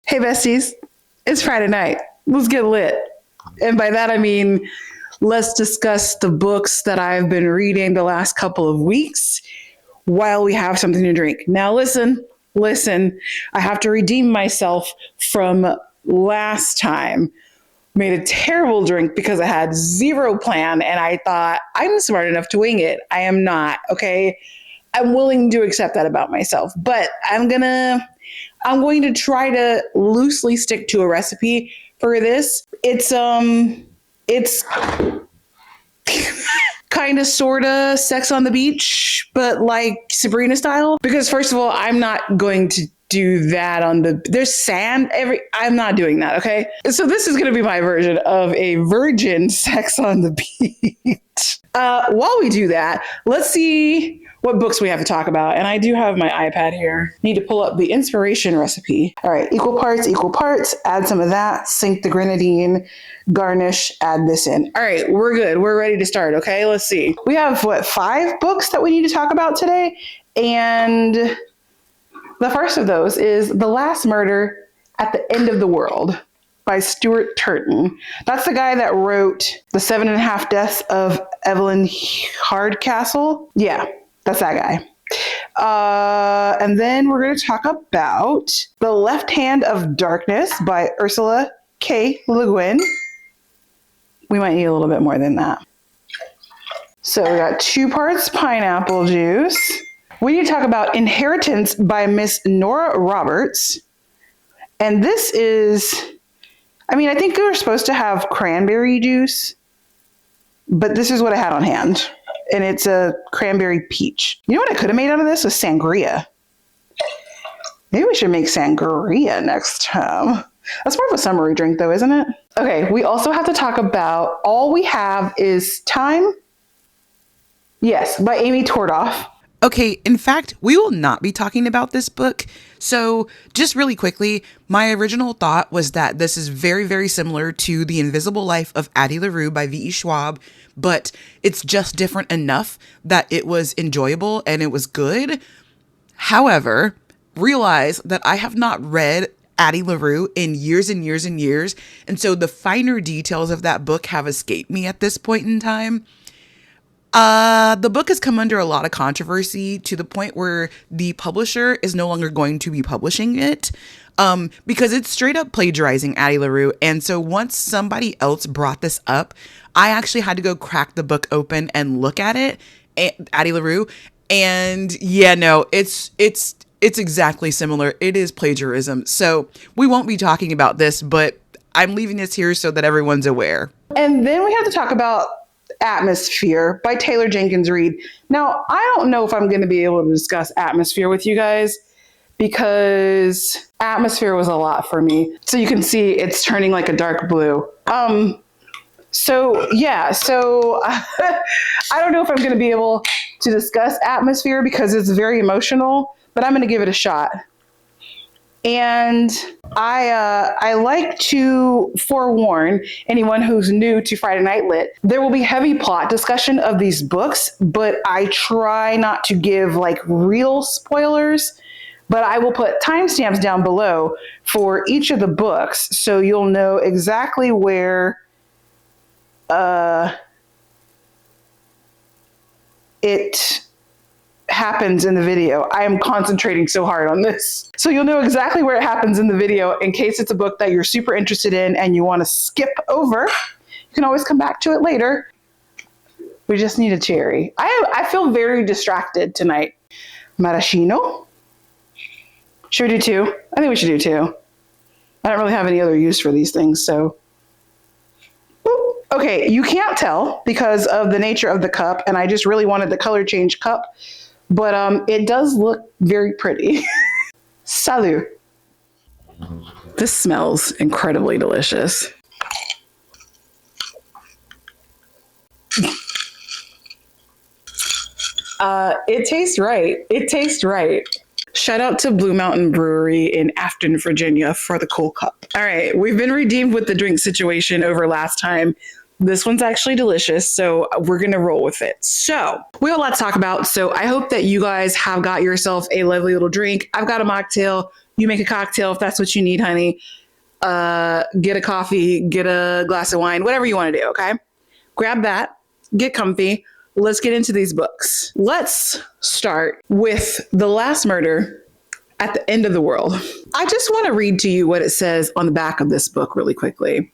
Hey, besties, it's Friday night. Let's get lit. And by that, I mean, let's discuss the books that I've been reading the last couple of weeks while we have something to drink. Now, listen, I have to redeem myself from last time. Made a terrible drink because I had zero plan and I thought I'm smart enough to wing it. I am not, okay? I'm willing to accept that about myself, but I'm going to try to loosely stick to a recipe for this. It's kind of sort of Sex on the Beach, but like Sabrina style. Because first of all, I'm not going to do that there's sand I'm not doing that, okay? So this is going to be my version of a virgin Sex on the Beach. While we do that, let's see what books we have to talk about. And I do have my iPad here. Need to pull up the inspiration recipe. All right, equal parts, add some of that, sink the grenadine, garnish, add this in. All right, we're good. We're ready to start, okay? Let's see. We have, 5 books that we need to talk about today? And the first of those is The Last Murder at the End of the World by Stuart Turton. That's the guy that wrote The 7.5 Deaths of Evelyn Hardcastle. Yeah, that's that guy. And then we're going to talk about The Left Hand of Darkness by Ursula K. Le Guin. We might need a little bit more than that. So we got 2 parts pineapple juice. We need to talk about Inheritance by Miss Nora Roberts. And this is, I think we were supposed to have cranberry juice, but this is what I had on hand. And it's a cranberry peach. You know what I could have made out of this was sangria. Maybe we should make sangria next time. That's more of a summery drink though, isn't it? Okay, we also have to talk about All We Have Is Time. Yes, by Amy Tordoff. Okay, in fact, we will not be talking about this book. So just really quickly, my original thought was that this is very, very similar to The Invisible Life of Addie LaRue by V.E. Schwab, but it's just different enough that it was enjoyable and it was good. However, realize that I have not read Addie LaRue in years and years and years. And so the finer details of that book have escaped me at this point in time. The book has come under a lot of controversy to the point where the publisher is no longer going to be publishing it because it's straight up plagiarizing Addie LaRue. And so once somebody else brought this up, I actually had to go crack the book open and look at it, Addie LaRue. And yeah, no, it's exactly similar. It is plagiarism. So we won't be talking about this, but I'm leaving this here so that everyone's aware. And then we have to talk about Atmosphere by Taylor Jenkins Reid. Now, I don't know if I'm going to be able to discuss Atmosphere with you guys because Atmosphere was a lot for me. So you can see it's turning like a dark blue. So I don't know if I'm going to be able to discuss Atmosphere because it's very emotional, but I'm going to give it a shot. And I like to forewarn anyone who's new to Friday Night Lit. There will be heavy plot discussion of these books, but I try not to give like real spoilers. But I will put timestamps down below for each of the books so you'll know exactly where it happens in the video. I am concentrating so hard on this. So you'll know exactly where it happens in the video in case it's a book that you're super interested in and you want to skip over. You can always come back to it later. We just need a cherry. I feel very distracted tonight. Maraschino? Should we do 2? I think we should do 2. I don't really have any other use for these things, so. Okay, you can't tell because of the nature of the cup, and I just really wanted the color change cup. But it does look very pretty. Salut. This smells incredibly delicious. It tastes right. It tastes right. Shout out to Blue Mountain Brewery in Afton, Virginia for the cool cup. All right, we've been redeemed with the drink situation over last time. This one's actually delicious, so we're going to roll with it. So we have a lot to talk about, so I hope that you guys have got yourself a lovely little drink. I've got a mocktail. You make a cocktail if that's what you need, honey. Get a coffee, get a glass of wine, whatever you want to do, okay? Grab that, get comfy. Let's get into these books. Let's start with The Last Murder at the End of the World. I just want to read to you what it says on the back of this book really quickly.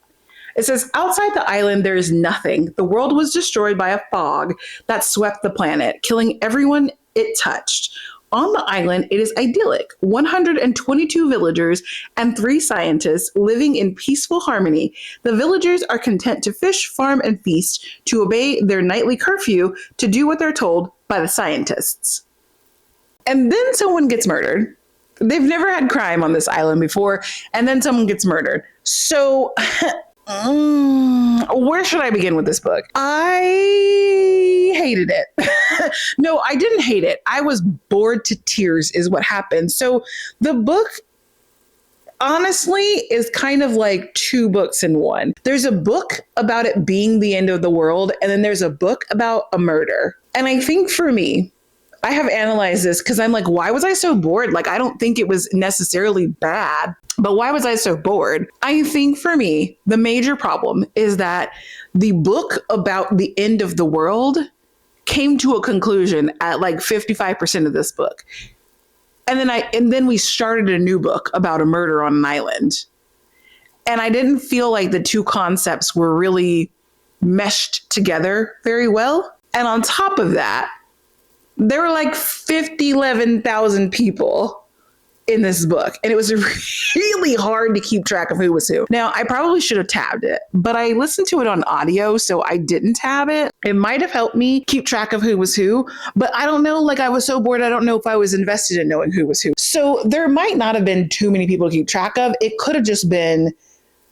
It says, outside the island, there is nothing. The world was destroyed by a fog that swept the planet, killing everyone it touched. On the island, it is idyllic. 122 villagers and 3 scientists living in peaceful harmony. The villagers are content to fish, farm, and feast, to obey their nightly curfew, to do what they're told by the scientists. And then someone gets murdered. They've never had crime on this island before, and then someone gets murdered. So, where should I begin with this book? I hated it. No, I didn't hate it. I was bored to tears is what happened. So the book, honestly, is kind of like 2 books in one. There's a book about it being the end of the world, and then there's a book about a murder. And I think for me, I have analyzed this because I'm like, why was I so bored? Like, I don't think it was necessarily bad, but why was I so bored? I think for me, the major problem is that the book about the end of the world came to a conclusion at like 55% of this book. And then we started a new book about a murder on an island. And I didn't feel like the 2 concepts were really meshed together very well. And on top of that, there were like 11,000 people in this book. And it was really hard to keep track of who was who. Now, I probably should have tabbed it, but I listened to it on audio, so I didn't tab it. It might have helped me keep track of who was who, but I don't know. Like, I was so bored. I don't know if I was invested in knowing who was who. So there might not have been too many people to keep track of. It could have just been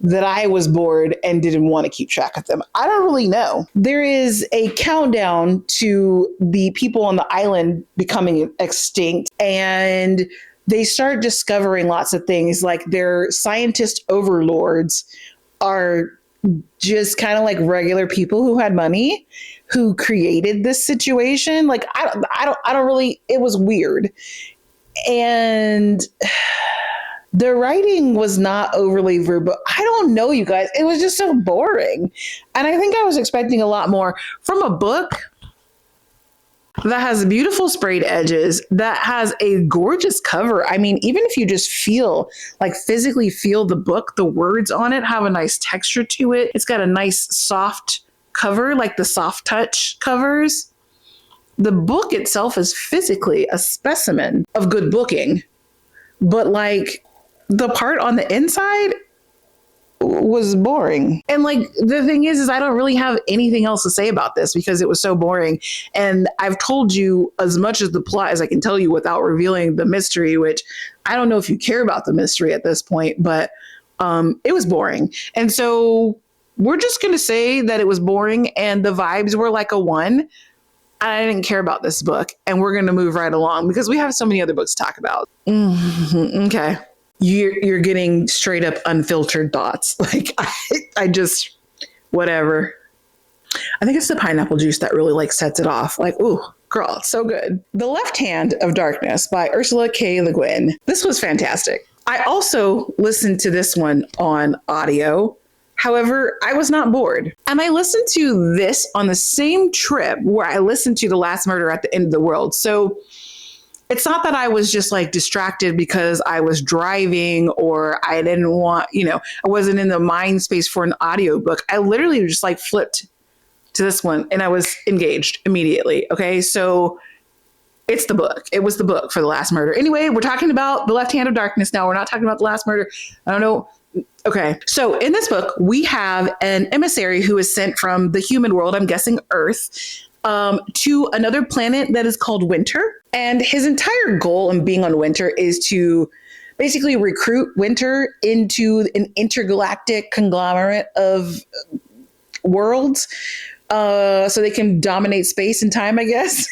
that I was bored and didn't want to keep track of them. I don't really know. There is a countdown to the people on the island becoming extinct, and they start discovering lots of things. Like, their scientist overlords are just kind of like regular people who had money, who created this situation. Like, I don't really, it was weird. And the writing was not overly verbal. I don't know, you guys. It was just so boring. And I think I was expecting a lot more from a book that has beautiful sprayed edges, that has a gorgeous cover. I mean, even if you just physically feel the book, the words on it have a nice texture to it. It's got a nice soft cover, like the soft touch covers. The book itself is physically a specimen of good booking, but like, the part on the inside was boring. And like, the thing is I don't really have anything else to say about this because it was so boring. And I've told you as much of the plot as I can tell you without revealing the mystery, which I don't know if you care about the mystery at this point, but it was boring. And so we're just going to say that it was boring and the vibes were like a 1. I didn't care about this book, and we're going to move right along because we have so many other books to talk about. Okay. You're getting straight up unfiltered thoughts. Like, I just, whatever. I think it's the pineapple juice that really like sets it off. Like, ooh, girl, it's so good. The Left Hand of Darkness by Ursula K. Le Guin. This was fantastic. I also listened to this one on audio. However, I was not bored. And I listened to this on the same trip where I listened to The Last Murder at the End of the World. So it's not that I was just like distracted because I was driving or I didn't want, I wasn't in the mind space for an audiobook. I literally just like flipped to this one and I was engaged immediately. Okay. So it's the book. It was the book for The Last Murder. Anyway, we're talking about The Left Hand of Darkness now. We're not talking about The Last Murder. I don't know. Okay. So in this book, we have an emissary who is sent from the human world, I'm guessing Earth, to another planet that is called Winter. And his entire goal in being on Winter is to basically recruit Winter into an intergalactic conglomerate of worlds so they can dominate space and time, I guess.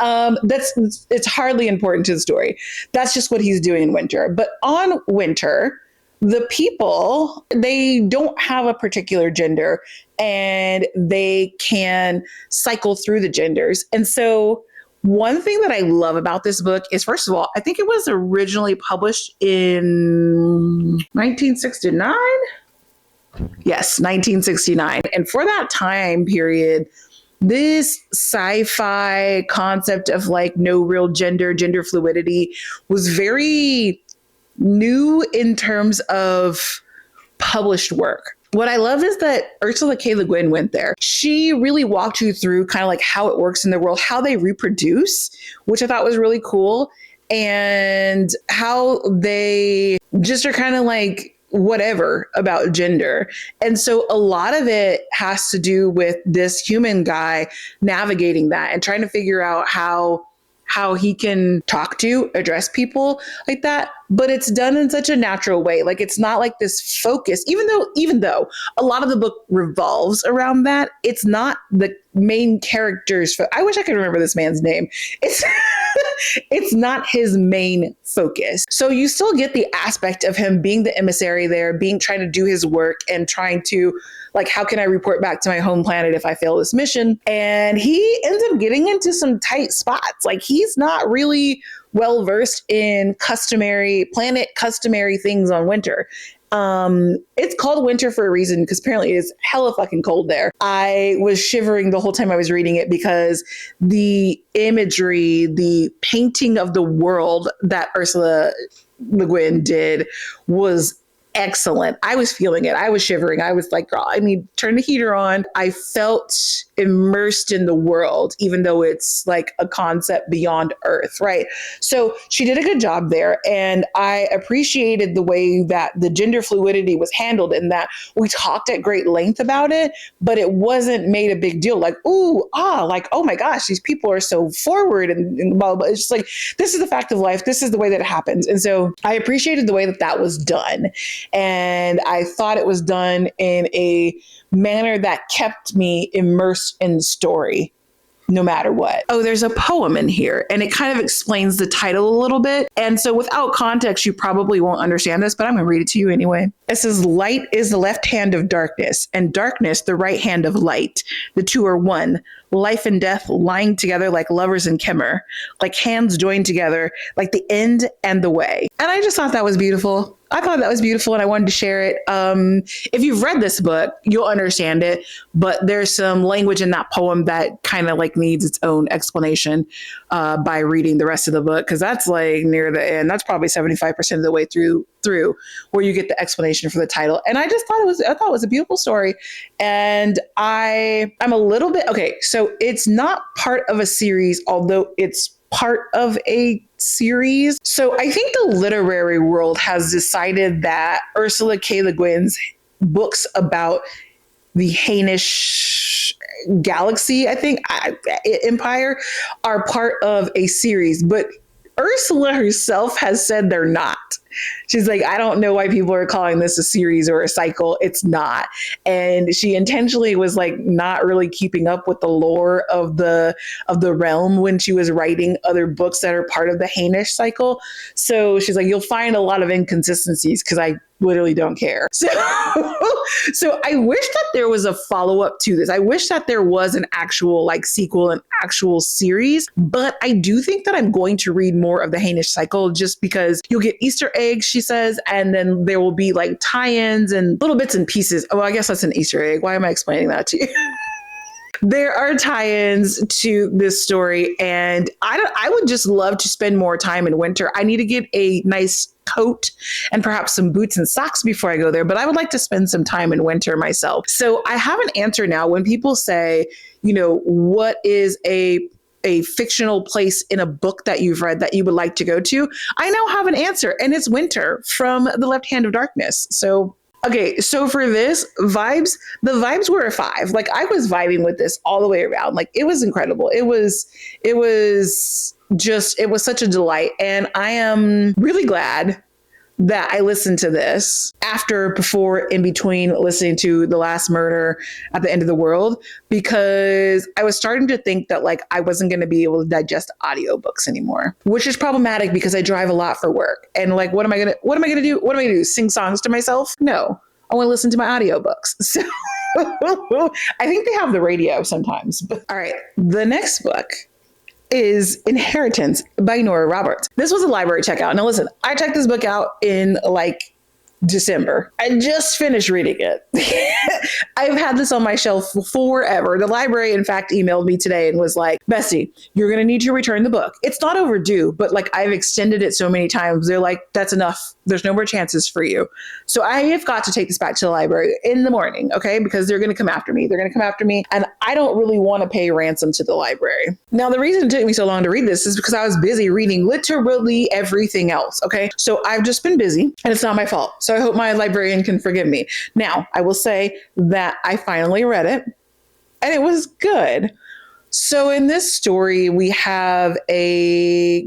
It's hardly important to the story. That's just what he's doing in Winter. But on Winter, the people, they don't have a particular gender and they can cycle through the genders. And so One thing that I love about this book is, first of all, I think it was originally published in 1969. Yes, 1969. And for that time period, this sci-fi concept of like no real gender fluidity was very new in terms of published work. What I love is that Ursula K. Le Guin went there. She really walked you through kind of like how it works in the world, how they reproduce, which I thought was really cool, and how they just are kind of like whatever about gender. And so a lot of it has to do with this human guy navigating that and trying to figure out how he can talk to, address people like that, but it's done in such a natural way. Like it's not like this focus, even though a lot of the book revolves around that, it's not the main character's I wish I could remember this man's name. It's it's not his main focus. So you still get the aspect of him being the emissary there, trying to do his work and trying to like, how can I report back to my home planet if I fail this mission? And he ends up getting into some tight spots. Like he's not really well versed in customary things on winter. It's called winter for a reason because apparently it's hella fucking cold there. I was shivering the whole time I was reading it because the imagery, the painting of the world that Ursula Le Guin did was excellent. I was feeling it. I was shivering. I was like, girl, I need to turn the heater on. I felt immersed in the world, even though it's like a concept beyond Earth, right? So she did a good job there. And I appreciated the way that the gender fluidity was handled in that we talked at great length about it, but it wasn't made a big deal. Like, like, oh my gosh, these people are so forward and blah, blah, blah. It's just like, this is the fact of life. This is the way that it happens. And so I appreciated the way that that was done. And I thought it was done in a manner that kept me immersed in the story, no matter what. Oh, there's a poem in here, and it kind of explains the title a little bit. And so without context, you probably won't understand this, but I'm going to read it to you anyway. It says, light is the left hand of darkness, and darkness the right hand of light. The two are one. Life and death lying together like lovers in Kemmer, like hands joined together, like the end and the way. And I just thought that was beautiful. I thought that was beautiful and I wanted to share it. If you've read this book, you'll understand it, but there's some language in that poem that kind of like needs its own explanation by reading the rest of the book, because that's like near the end. That's probably 75% of the way through where you get the explanation for the title. And I just thought it was a beautiful story. And I'm a little bit, okay, so it's not part of a series, although it's part of a series. So I think the literary world has decided that Ursula K. Le Guin's books about the Hainish galaxy, I think, empire, are part of a series. But Ursula herself has said they're not. She's like, I don't know why people are calling this a series or a cycle. It's not. And she intentionally was like not really keeping up with the lore of the realm when she was writing other books that are part of the Hainish cycle. So she's like, you'll find a lot of inconsistencies because I literally don't care. So I wish that there was a follow-up to this. I wish that there was an actual like sequel, an actual series, but I do think that I'm going to read more of the Hainish cycle just because you'll get Easter eggs, she says, and then there will be like tie-ins and little bits and pieces. Oh, I guess that's an Easter egg. Why am I explaining that to you? There are tie-ins to this story, and I would just love to spend more time in winter. I need to get a nice coat and perhaps some boots and socks before I go there, but I would like to spend some time in winter myself. So I have an answer now when people say, what is a fictional place in a book that you've read that you would like to go to? I now have an answer, and it's winter from The Left Hand of Darkness. So okay, so for this, the vibes were a 5. Like I was vibing with this all the way around. Like it was incredible. It was such a delight. And I am really glad that I listened to this before, in between listening to The Last Murder at the End of the World, because I was starting to think that like I wasn't going to be able to digest audiobooks anymore, which is problematic because I drive a lot for work. And like, what am I going to do? Sing songs to myself? No, I want to listen to my audiobooks. So I think they have the radio sometimes. But all right, the next book is Inheritance by Nora Roberts. This was a library checkout. Now listen, I checked this book out in like December. I just finished reading it. I've had this on my shelf forever. The library, in fact, emailed me today and was like, Bestie, you're going to need to return the book. It's not overdue, but like I've extended it so many times. They're like, that's enough. There's no more chances for you. So I have got to take this back to the library in the morning, okay? Because they're going to come after me. They're going to come after me. And I don't really want to pay ransom to the library. Now, the reason it took me so long to read this is because I was busy reading literally everything else, okay? So I've just been busy and it's not my fault. So I hope my librarian can forgive me. Now, I will say that I finally read it and it was good. So in this story, we have a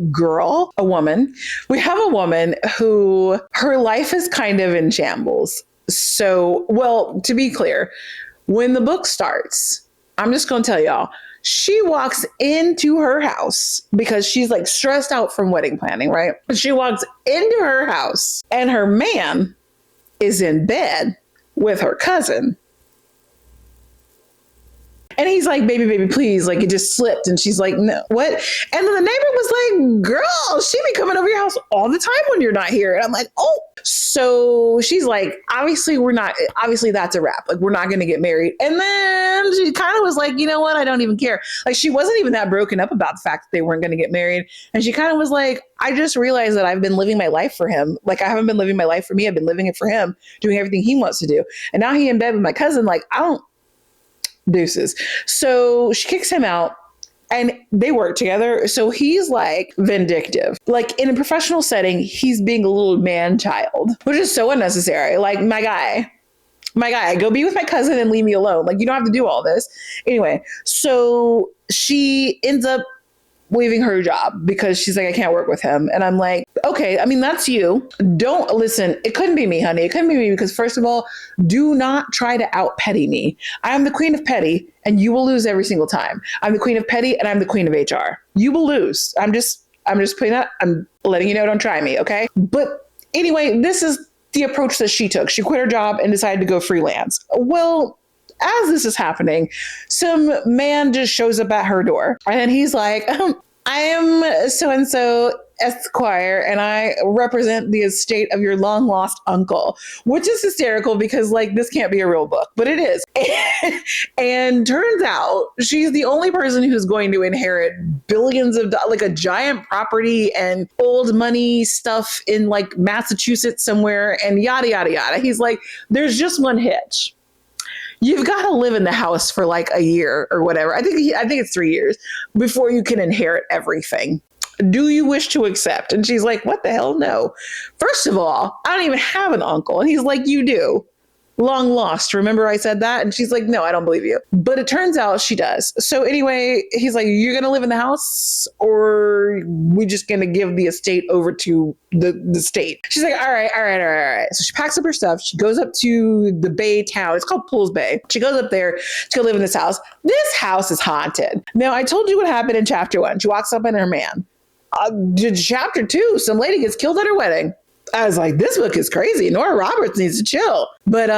woman. We have a woman who her life is kind of in shambles. So, well, to be clear, when the book starts, I'm just going to tell y'all, she walks into her house because she's like stressed out from wedding planning, right? She walks into her house and her man is in bed with her cousin. And he's like, baby, please, like it just slipped. And she's like, no, what? And then the neighbor was like, girl, she be coming over your house all the time when you're not here. And I'm like, oh. So she's like, obviously that's a wrap. Like, we're not going to get married. And then she kind of was like, you know what? I don't even care. Like, she wasn't even that broken up about the fact that they weren't going to get married. And she kind of was like, I just realized that I've been living my life for him. Like, I haven't been living my life for me. I've been living it for him, doing everything he wants to do. And now he in bed with my cousin. Like, I don't. Deuces. So she kicks him out and they work together. So he's like vindictive. Like in a professional setting, he's being a little man child, which is so unnecessary. Like, my guy, go be with my cousin and leave me alone. Like, you don't have to do all this. Anyway, so she ends up leaving her job because she's like, I can't work with him. And I'm like, okay, I mean, that's you. Don't listen. It couldn't be me, honey. It couldn't be me because first of all, do not try to out petty me. I'm the queen of petty and you will lose every single time. I'm the queen of petty and I'm the queen of HR. You will lose. I'm just putting that. I'm letting you know, don't try me. Okay. But anyway, this is the approach that she took. She quit her job and decided to go freelance. Well, as this is happening, some man just shows up at her door and he's like, I am so-and-so Esquire and I represent the estate of your long lost uncle, which is hysterical because like this can't be a real book, but it is. And turns out she's the only person who's going to inherit billions of dollars, like a giant property and old money stuff in like Massachusetts somewhere and yada, yada, yada. He's like, there's just one hitch. You've got to live in the house for like a year or whatever. I think it's 3 years before you can inherit everything. Do you wish to accept? And she's like, what the hell? No. First of all, I don't even have an uncle. And he's like, you do. Long lost. Remember I said that? And she's like, no, I don't believe you. But it turns out she does. So anyway, he's like, you're going to live in the house or we just going to give the estate over to the state? She's like, all right. So she packs up her stuff. She goes up to the Bay town. It's called Pools Bay. She goes up there to go live in this house. This house is haunted. Now, I told you what happened in chapter 1. She walks up in her man. Chapter 2, some lady gets killed at her wedding. I was like, this book is crazy. Nora Roberts needs to chill. But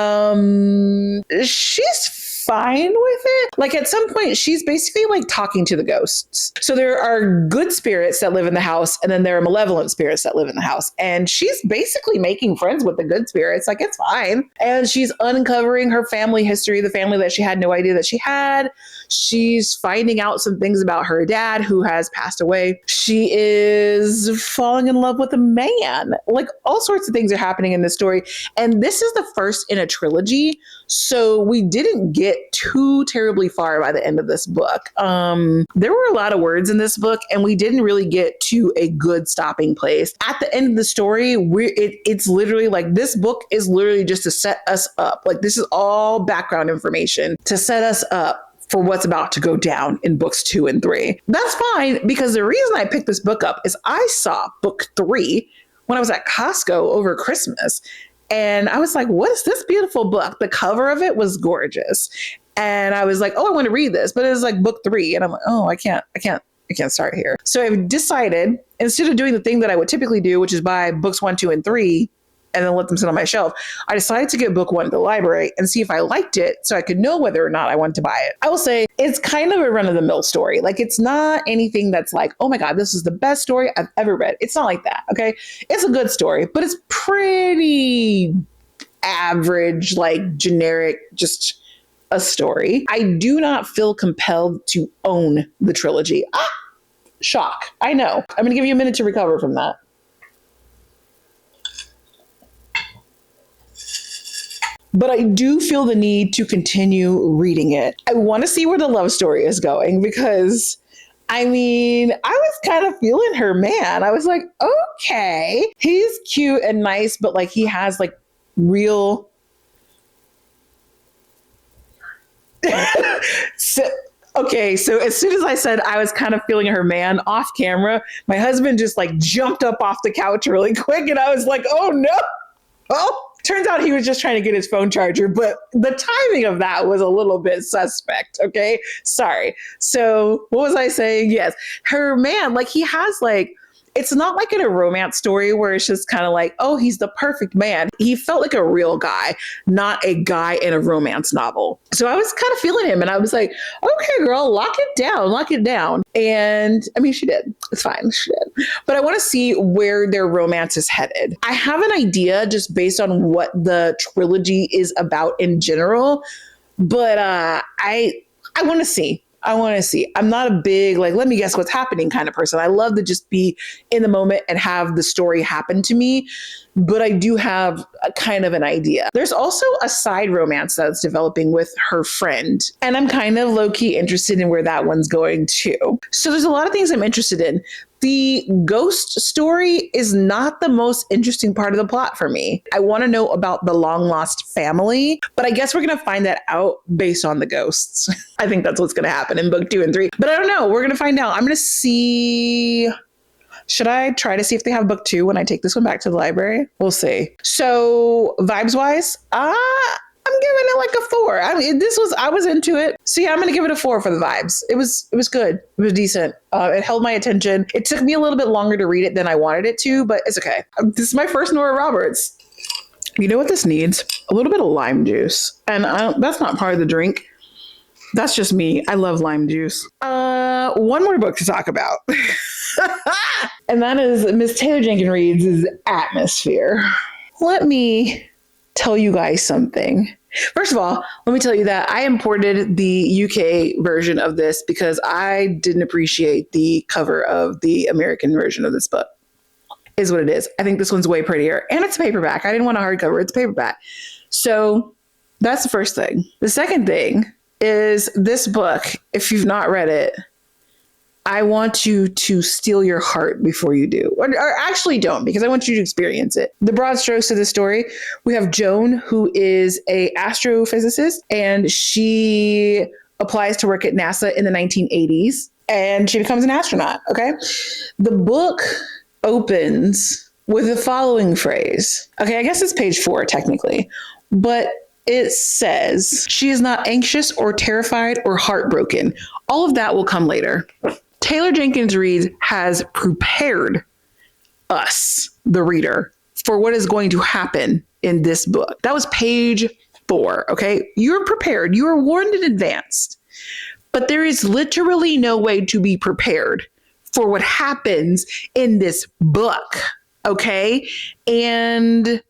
she's fine with it. Like at some point, she's basically like talking to the ghosts. So there are good spirits that live in the house, and then there are malevolent spirits that live in the house. And she's basically making friends with the good spirits. Like it's fine. And she's uncovering her family history, the family that she had no idea that she had. She's finding out some things about her dad who has passed away. She is falling in love with a man. Like all sorts of things are happening in this story. And this is the first in a trilogy. So we didn't get too terribly far by the end of this book. There were a lot of words in this book and we didn't really get to a good stopping place. At the end of the story, it's literally like this book is literally just to set us up. Like this is all background information to set us up for what's about to go down in books 2 and 3. That's fine because the reason I picked this book up is I saw book 3 when I was at Costco over Christmas. And I was like, what is this beautiful book? The cover of it was gorgeous. And I was like, oh, I want to read this. But it was like book 3. And I'm like, oh, I can't start here. So I've decided, instead of doing the thing that I would typically do, which is buy books 1, 2, and 3 and then let them sit on my shelf. I decided to get book one at the library and see if I liked it so I could know whether or not I wanted to buy it. I will say it's kind of a run of the mill story. Like, it's not anything that's like, oh my God, this is the best story I've ever read. It's not like that. Okay. It's a good story, but it's pretty average, like generic, just a story. I do not feel compelled to own the trilogy. Shock. I know. I'm going to give you a minute to recover from that. But I do feel the need to continue reading it. I want to see where the love story is going because, I mean, I was kind of feeling her man. I was like, okay, he's cute and nice, but like he has like real... so as soon as I said I was kind of feeling her man off camera, my husband just like jumped up off the couch really quick and I was like, oh no. Oh, turns out he was just trying to get his phone charger, but the timing of that was a little bit suspect. Okay. Sorry. So what was I saying? Yes. Her man, like he has like, it's not like in a romance story where it's just kind of like, oh, he's the perfect man. He felt like a real guy, not a guy in a romance novel. So I was kind of feeling him and I was like, okay, girl, lock it down. And I mean, she did. It's fine. She did. But I want to see where their romance is headed. I have an idea just based on what the trilogy is about in general, but I want to see. I'm not a big, like, let me guess what's happening kind of person. I love to just be in the moment and have the story happen to me. But I do have a kind of an idea. There's also a side romance that's developing with her friend. And I'm kind of low-key interested in where that one's going too. So there's a lot of things I'm interested in. The ghost story is not the most interesting part of the plot for me. I want to know about the long lost family, but I guess we're going to find that out based on the ghosts. I think that's what's going to happen in book 2 and 3, but I don't know. We're going to find out. I'm going to see. Should I try to see if they have book 2 when I take this one back to the library? We'll see. So vibes wise, I'm giving it like a 4. I mean, I was into it. So yeah, I'm going to give it a 4 for the vibes. It was good. It was decent. It held my attention. It took me a little bit longer to read it than I wanted it to, but it's okay. This is my first Nora Roberts. You know what this needs? A little bit of lime juice. And that's not part of the drink. That's just me. I love lime juice. One more book to talk about. And that is Miss Taylor Jenkins Reid's Atmosphere. Let me tell you guys something. First of all, let me tell you that I imported the UK version of this because I didn't appreciate the cover of the American version of this book. Is what it is. I think this one's way prettier. And it's a paperback. I didn't want a hardcover. It's a paperback. So that's the first thing. The second thing is this book, if you've not read it, I want you to steal your heart before you do. Or actually don't, because I want you to experience it. The broad strokes of the story, we have Joan, who is a astrophysicist, and she applies to work at NASA in the 1980s, and she becomes an astronaut, okay? The book opens with the following phrase. Okay, I guess it's page 4, technically, but it says, she is not anxious or terrified or heartbroken. All of that will come later. Taylor Jenkins Reid has prepared us, the reader, for what is going to happen in this book. That was page 4, okay? You're prepared. You are warned in advance. But there is literally no way to be prepared for what happens in this book, okay? And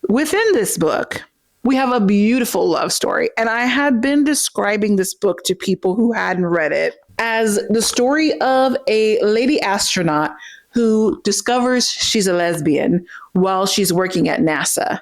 within this book, we have a beautiful love story. And I had been describing this book to people who hadn't read it as the story of a lady astronaut who discovers she's a lesbian while she's working at NASA.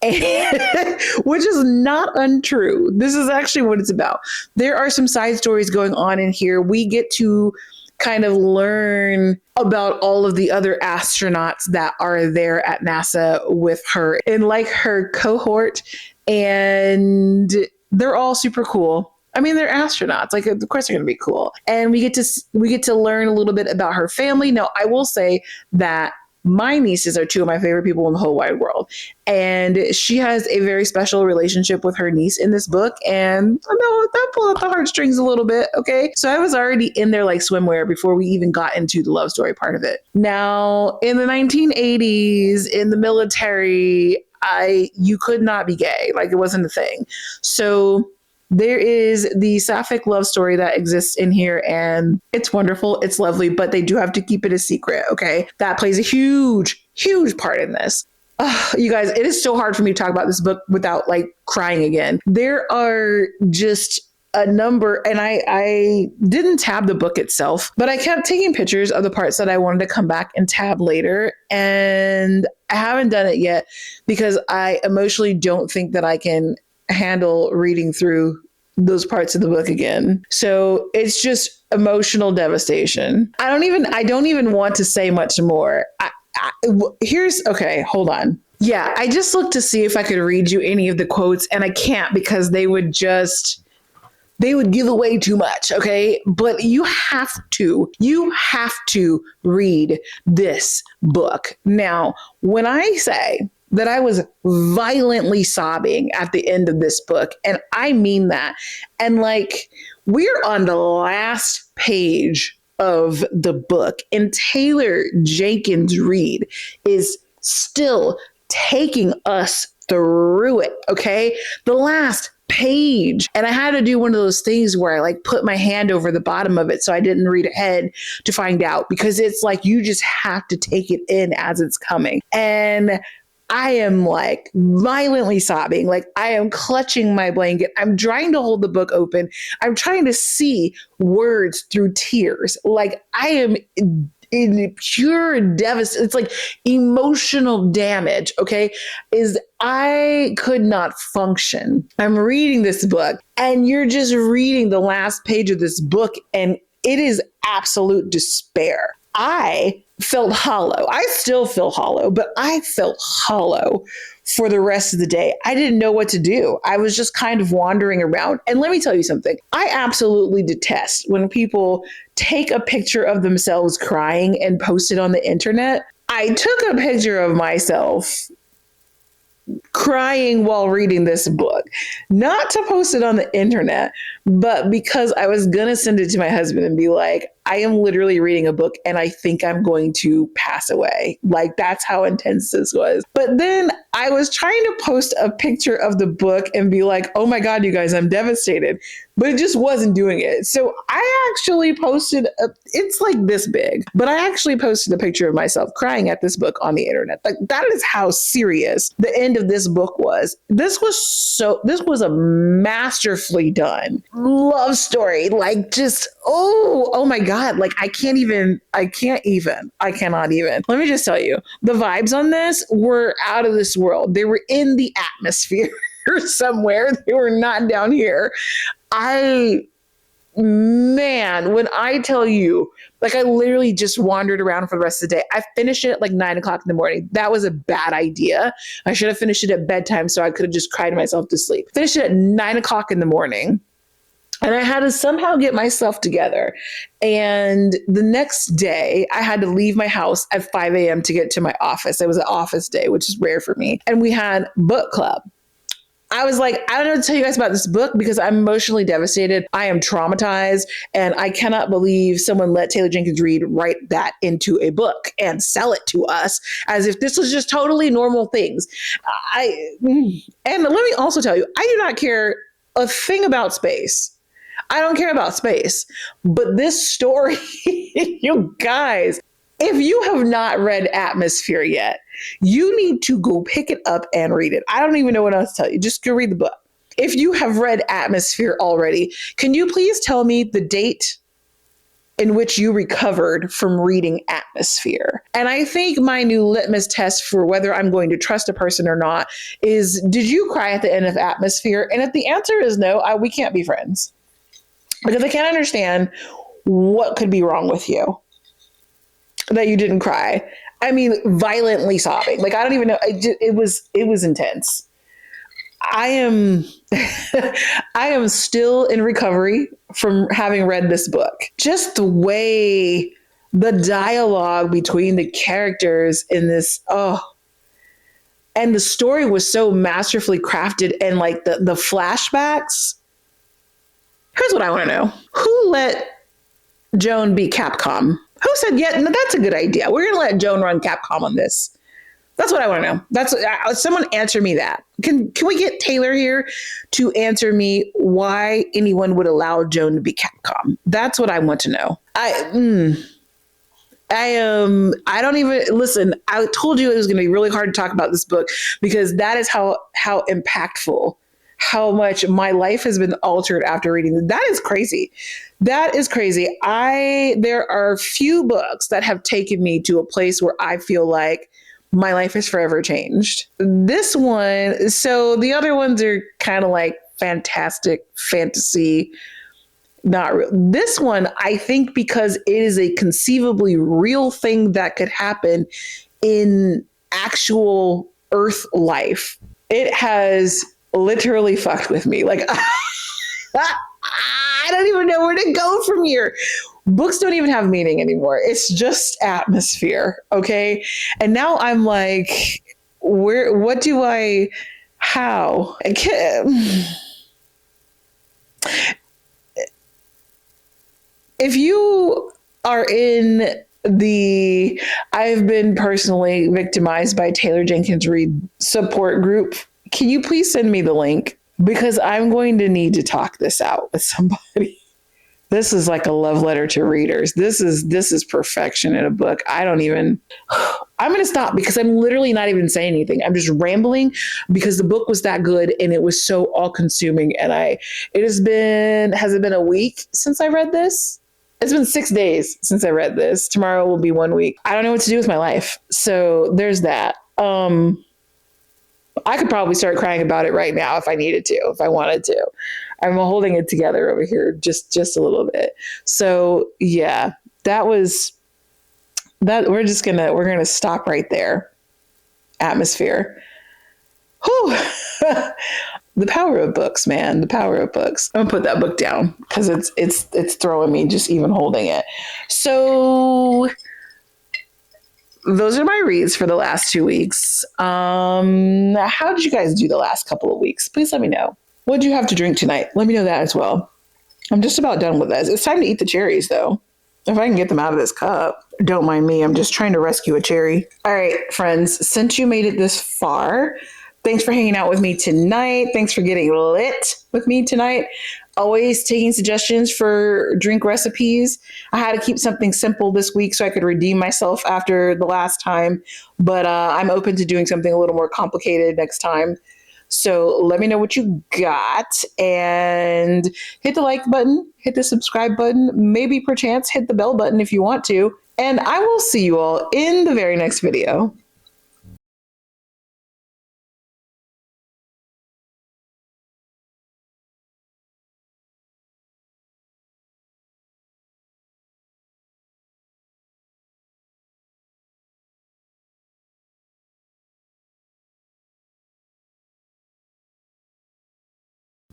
And, which is not untrue. This is actually what it's about. There are some side stories going on in here. We get to kind of learn about all of the other astronauts that are there at NASA with her in like her cohort, and they're all super cool. I mean, they're astronauts. Like, of course, they're going to be cool. And we get to learn a little bit about her family. Now, I will say that my nieces are two of my favorite people in the whole wide world. And she has a very special relationship with her niece in this book. And I know that pulled at the heartstrings a little bit. Okay. So I was already in there like swimwear before we even got into the love story part of it. Now, in the 1980s, in the military, you could not be gay. Like, it wasn't a thing. So there is the sapphic love story that exists in here, and it's wonderful. It's lovely, but they do have to keep it a secret. Okay. That plays a huge, huge part in this. You guys, it is so hard for me to talk about this book without like crying again. There are just a number, and I didn't tab the book itself, but I kept taking pictures of the parts that I wanted to come back and tab later. And I haven't done it yet because I emotionally don't think that I can handle reading through those parts of the book again. So it's just emotional devastation. I don't even want to say much more. Okay, hold on. Yeah, I just looked to see if I could read you any of the quotes, and I can't because they would give away too much. Okay. But you have to read this book. Now, when I say that I was violently sobbing at the end of this book, and I mean that, and like, we're on the last page of the book, and Taylor Jenkins Reid is still taking us through it. Okay. The last page. And I had to do one of those things where I like put my hand over the bottom of it so I didn't read ahead to find out, because it's like you just have to take it in as it's coming. And I am like violently sobbing. Like, I am clutching my blanket. I'm trying to hold the book open. I'm trying to see words through tears. Like, I am in pure devastation. It's like emotional damage. Okay. I could not function. I'm reading this book, and you're just reading the last page of this book, and it is absolute despair. I felt hollow. I still feel hollow, but I felt hollow for the rest of the day. I didn't know what to do. I was just kind of wandering around. And let me tell you something. I absolutely detest when people take a picture of themselves crying and post it on the internet. I took a picture of myself crying while reading this book, not to post it on the internet, but because I was going to send it to my husband and be like, I am literally reading a book and I think I'm going to pass away. Like, that's how intense this was. But then I was trying to post a picture of the book and be like, oh my God, you guys, I'm devastated. But it just wasn't doing it. So I actually posted, it's like this big, but I actually posted a picture of myself crying at this book on the internet. Like, that is how serious the end of this book was. This was a masterfully done love story. Like, just, oh my God. Like, I cannot even. Let me just tell you, the vibes on this were out of this world. They were in the atmosphere somewhere. They were not down here. When I tell you, like, I literally just wandered around for the rest of the day. I finished it at like 9 o'clock in the morning. That was a bad idea. I should have finished it at bedtime so I could have just cried myself to sleep. Finished it at 9 o'clock in the morning. And I had to somehow get myself together. And the next day, I had to leave my house at 5 a.m. to get to my office. It was an office day, which is rare for me. And we had book club. I was like, I don't know what to tell you guys about this book because I'm emotionally devastated. I am traumatized, and I cannot believe someone let Taylor Jenkins Reid write that into a book and sell it to us as if this was just totally normal things. And let me also tell you, I do not care a thing about space. I don't care about space. But this story, you guys, if you have not read Atmosphere yet, you need to go pick it up and read it. I don't even know what else to tell you. Just go read the book. If you have read Atmosphere already, can you please tell me the date in which you recovered from reading Atmosphere? And I think my new litmus test for whether I'm going to trust a person or not is, did you cry at the end of Atmosphere? And if the answer is no, we can't be friends. Because I can't understand what could be wrong with you that you didn't cry. I mean, violently sobbing. Like, I don't even know. It was intense. I am still in recovery from having read this book. Just the way The dialogue between the characters in this, oh, and the story was so masterfully crafted, and like the flashbacks. Here's what I want to know. Who let Joan be Capcom? Who said, yeah, no, that's a good idea. We're going to let Joan run Capcom on this. That's what I want to know. That's someone answer me that. Can we get Taylor here to answer me why anyone would allow Joan to be Capcom? That's what I want to know. I don't even listen. I told you it was going to be really hard to talk about this book because that is how impactful, how much my life has been altered after reading it. That is crazy. That is crazy. There are few books that have taken me to a place where I feel like my life is forever changed. This one, so the other ones are kind of like fantastic fantasy. Not real. This one, I think, because it is a conceivably real thing that could happen in actual Earth life. It has literally fucked with me. Like, I don't even know where to go from here. Books don't even have meaning anymore. It's just atmosphere. Okay. And now I'm like, how? I can't. If you are in I've been personally victimized by Taylor Jenkins Reid support group, can you please send me the link? Because I'm going to need to talk this out with somebody. This is like a love letter to readers. This is perfection in a book. I'm going to stop because I'm literally not even saying anything. I'm just rambling because the book was that good and it was so all consuming. And has it been a week since I read this? It's been 6 days since I read this. Tomorrow will be 1 week. I don't know what to do with my life. So there's that. I could probably start crying about it right now if I needed to, if I wanted to. I'm holding it together over here just a little bit. So yeah, that. We're gonna stop right there. Atmosphere. Whew. The power of books, man. The power of books. I'm gonna put that book down because it's throwing me just even holding it. So those are my reads for the last 2 weeks. How did you guys do the last couple of weeks? Please let me know. What did you have to drink tonight? Let me know that as well. I'm just about done with this. It's time to eat the cherries, though. If I can get them out of this cup. Don't mind me. I'm just trying to rescue a cherry. All right, friends. Since you made it this far, thanks for hanging out with me tonight. Thanks for getting lit with me tonight. Always taking suggestions for drink recipes. I had to keep something simple this week so I could redeem myself after the last time. But I'm open to doing something a little more complicated next time. So let me know what you got and hit the like button, hit the subscribe button, maybe perchance hit the bell button if you want to. And I will see you all in the very next video.